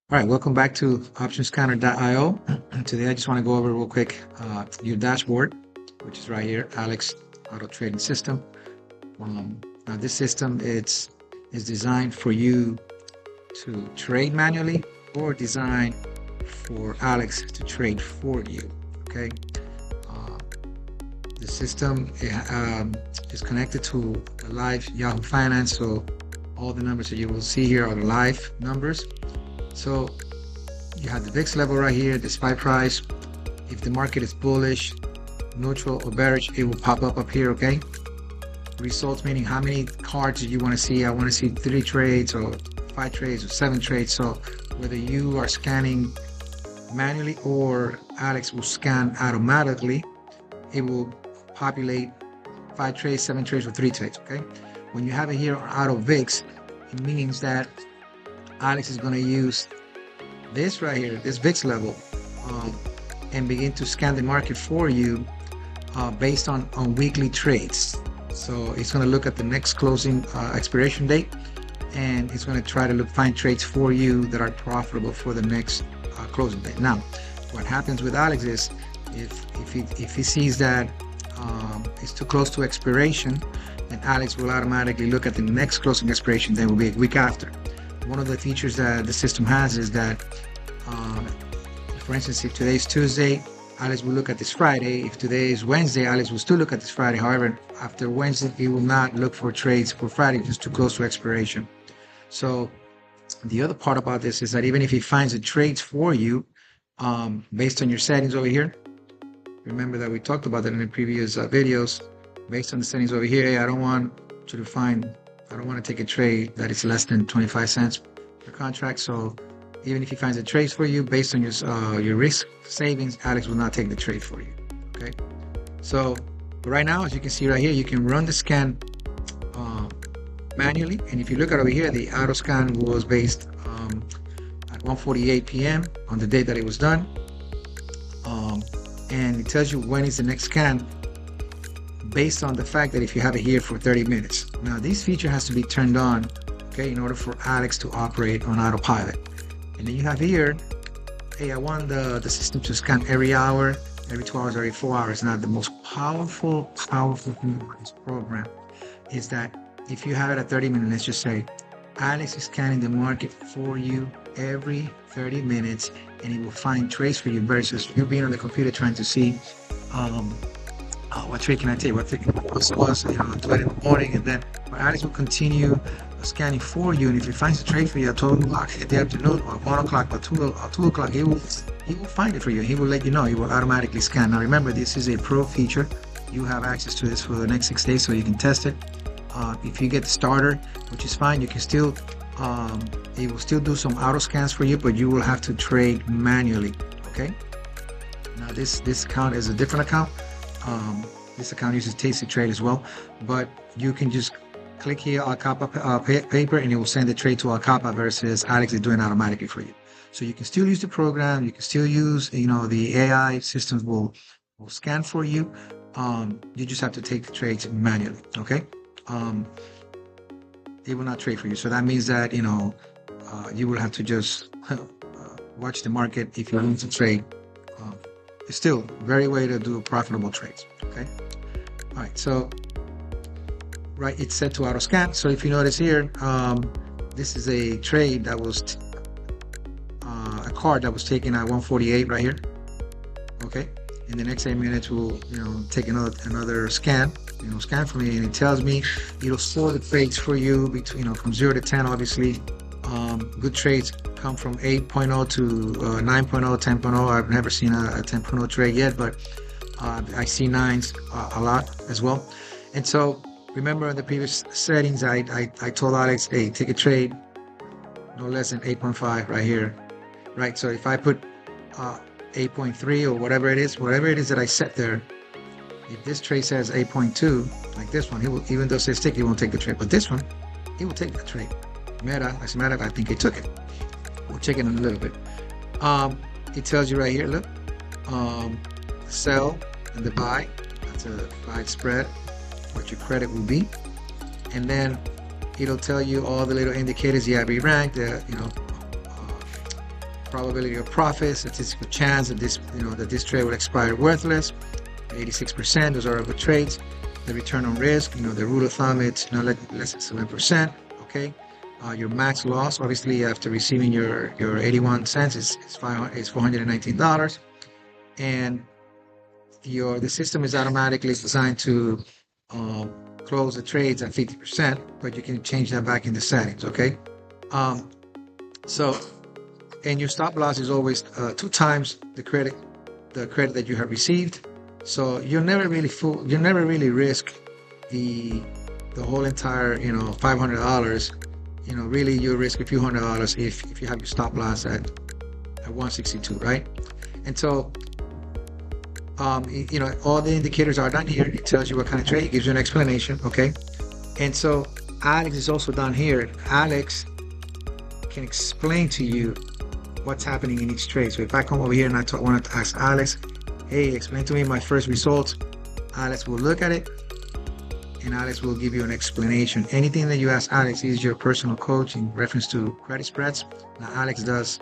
All right, welcome back to optionscanner.io. Today, I just want to go over real quick your dashboard, which is right here, Alex Auto Trading System. Now, this system is designed for you to trade manually or designed for Alex to trade for you. Okay, uh, the system is connected to a live Yahoo Finance, so all the numbers that you will see here are the live numbers. So you have the VIX level right here, the SPY price. If the market is bullish, neutral, or bearish, it will pop up here, okay? Results meaning how many cards do you want to see? I want to see 3 trades or 5 trades or 7 trades. So whether you are scanning manually or Alex will scan automatically, it will populate 5 trades, 7 trades, or 3 trades, okay? When you have it here on Auto VIX, it means that Alex is going to use this right here, this VIX level, and begin to scan the market for you based on weekly trades. So it's going to look at the next closing expiration date, and it's going to try to find trades for you that are profitable for the next closing date. Now, what happens with Alex is if he sees that it's too close to expiration, then Alex will automatically look at the next closing expiration. Then will be a week after. One of the features that the system has is that, for instance, if today's Tuesday, Alex will look at this Friday. If today is Wednesday, Alex will still look at this Friday. However, after Wednesday, he will not look for trades for Friday, just too close to expiration. So the other part about this is that even if he finds the trades for you, based on your settings over here, remember that we talked about that in the previous videos, based on the settings over here, hey, I don't want to take a trade that is less than 25 cents per contract. So even if he finds a trade for you based on your risk savings, Alex will not take the trade for you. Okay. So right now, as you can see right here, you can run the scan manually. And if you look at over here, the auto scan was based at 1:48 p.m. on the day that it was done. And it tells you when is the next scan, based on the fact that if you have it here for 30 minutes. Now, this feature has to be turned on, okay, in order for Alex to operate on autopilot. And then you have here, hey, I want the system to scan every hour, every 2 hours, every 4 hours. Now, the most powerful thing about this program is that if you have it at 30 minutes, let's just say, Alex is scanning the market for you every 30 minutes, and he will find trades for you versus you being on the computer trying to see what trade can I take? What trade can I do it in the morning, and then Alex will continue scanning for you. And if he finds a trade for you at 12 o'clock in the afternoon, or 1 o'clock, or 2 o'clock, he will find it for you. He will let you know. He will automatically scan. Now, remember, this is a pro feature. You have access to this for the next 6 days, so you can test it. If you get the starter, which is fine, you can still, it will still do some auto scans for you, but you will have to trade manually. Okay. Now, this account is a different account. This account uses tastytrade as well, but you can just click here Alcapa paper, and it will send the trade to Alcapa versus Alex is doing it automatically for you. So you can still use the program. You can still use, the AI systems will scan for you. You just have to take the trades manually. Okay. It will not trade for you. So that means that, you will have to just watch the market if you want to trade. It's still a very way to do profitable trades. Okay. All right. So, right, it's set to auto scan. So if you notice here, this is a trade that was a card that was taken at 1:48 right here. Okay. In the next 8 minutes, we'll take another scan. Scan for me, and it tells me it'll store the trades for you between from 0 to 10. Obviously, good trades come from 8.0 to 9.0, 10.0. I've never seen a 10.0 trade yet, but I see 9s a lot as well. And so remember, in the previous settings, I told Alex, hey, take a trade no less than 8.5 right here, right? So if I put 8.3 or whatever it is that I set there, if this trade says 8.2, like this one, he will, even though it says tick, he won't take the trade. But this one, he will take that trade. As a matter of fact, I think he took it. We'll check it in a little bit. It tells you right here, look, sell and the buy. That's a buy spread, what your credit will be. And then it'll tell you all the little indicators. Yeah, be ranked, probability of profit, statistical chance that this trade will expire worthless, 86%. Those are good trades. The return on risk, the rule of thumb, it's less than 7%. Okay. Your max loss, obviously, after receiving your 81 cents is $419, and the system is automatically designed to close the trades at 50%, but you can change that back in the settings. Okay. And your stop loss is always 2 times the credit that you have received. So you'll never really risk the whole entire $500. Really you risk a few $100 if you have your stop loss at 162, right? And so all the indicators are down here. It tells you what kind of trade. It gives you an explanation. Okay. And so Alex is also down here. Alex can explain to you what's happening in each trade. So if I come over here and I wanted to ask Alex, hey, explain to me my first results, Alex will look at it and Alex will give you an explanation. Anything that you ask Alex, he's your personal coach in reference to credit spreads. Now Alex does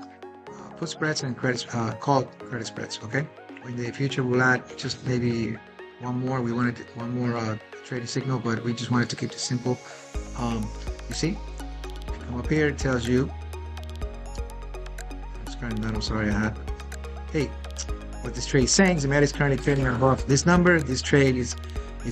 put spreads and call credit spreads. Okay. In the future we'll add just maybe one more. We wanted one more trading signal, but we just wanted to keep it simple. You see, come up here, it tells you. I'm sorry, hey, what this trade is saying is the Meta is currently trading above this number. This trade is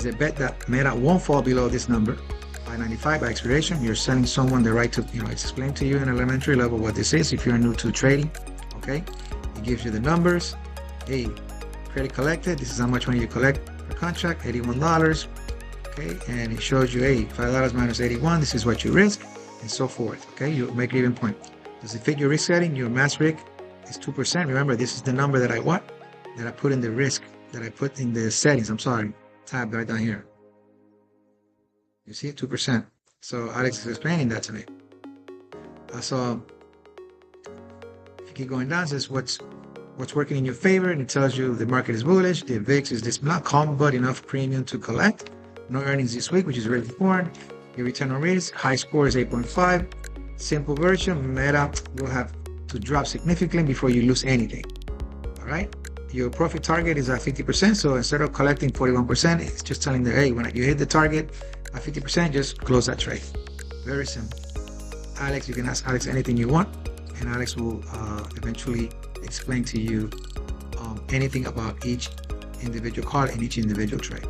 a bet that Meta won't fall below this number by 95 by expiration. You're selling someone the right to, it's explained to you in elementary level what this is if you're new to trading. Okay, it gives you the numbers. Hey, credit collected, this is how much money you collect per contract, $81. Okay, and it shows you, hey, $5 minus 81, this is what you risk, and so forth. Okay, you make an even point. Does it fit your risk setting? Your max risk is 2%. Remember, this is the number that I put in the risk, that I put in the settings. I'm sorry, tab right down here. You see, 2%. So Alex is explaining that to me. So if you keep going down, it says what's working in your favor, and it tells you the market is bullish. The VIX is this not calm, but enough premium to collect. No earnings this week, which is really important. Your return on risk, high score is 8.5. Simple version, Meta will have to drop significantly before you lose anything. All right. Your profit target is at 50%. So instead of collecting 41%, it's just telling them, hey, when you hit the target at 50%, just close that trade. Very simple. Alex, you can ask Alex anything you want, and Alex will eventually explain to you anything about each individual card and each individual trade.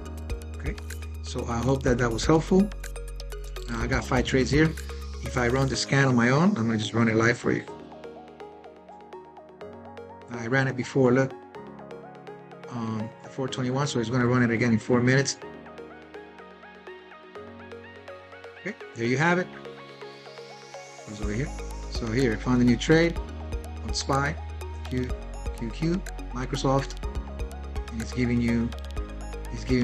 Okay. So I hope that was helpful. Now I got 5 trades here. If I run the scan on my own, I'm going to just run it live for you. I ran it before, look, 421, so it's going to run it again in 4 minutes. Okay, there you have it. Goes over here. So here, I found a new trade on SPY, QQ, Microsoft, and it's giving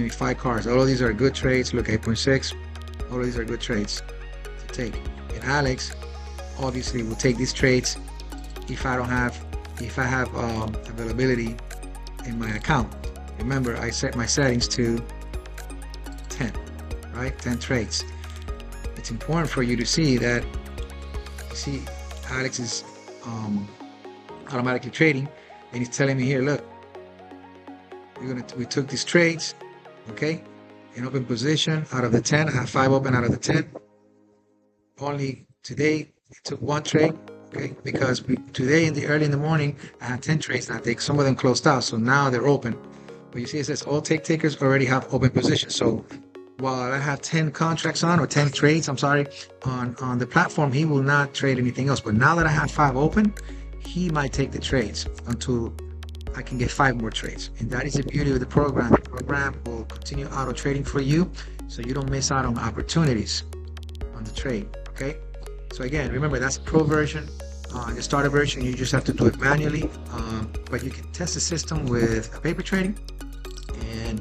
me 5 cards. All of these are good trades. Look, 8.6. All of these are good trades to take. And Alex obviously will take these trades if I have availability in my account. Remember, I set my settings to 10, right? 10 trades. It's important for you to see that. You see, Alex is automatically trading, and he's telling me here, look, we took these trades, okay, in open position. Out of the 10, I have 5 open out of the 10. Only today it took 1 trade, okay, because today early in the morning I had 10 trades, and some of them closed out, so now they're open. But you see, it says all take takers already have open positions. So while I have 10 contracts on, or 10 trades, I'm sorry, on the platform, he will not trade anything else. But now that I have 5 open, he might take the trades until I can get 5 more trades. And that is the beauty of the program. The program will continue auto trading for you, so you don't miss out on opportunities on the trade. Okay, so again, remember, that's a pro version. The starter version, you just have to do it manually, but you can test the system with paper trading. And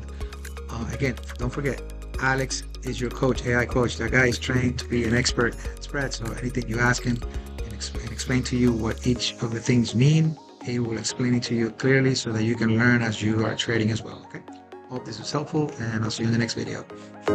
again, don't forget, Alex is your coach, AI coach. That guy is trained to be an expert at spreads, so anything you ask him and explain to you what each of the things mean, he will explain it to you clearly so that you can learn as you are trading as well. Okay, hope this was helpful, and I'll see you in the next video.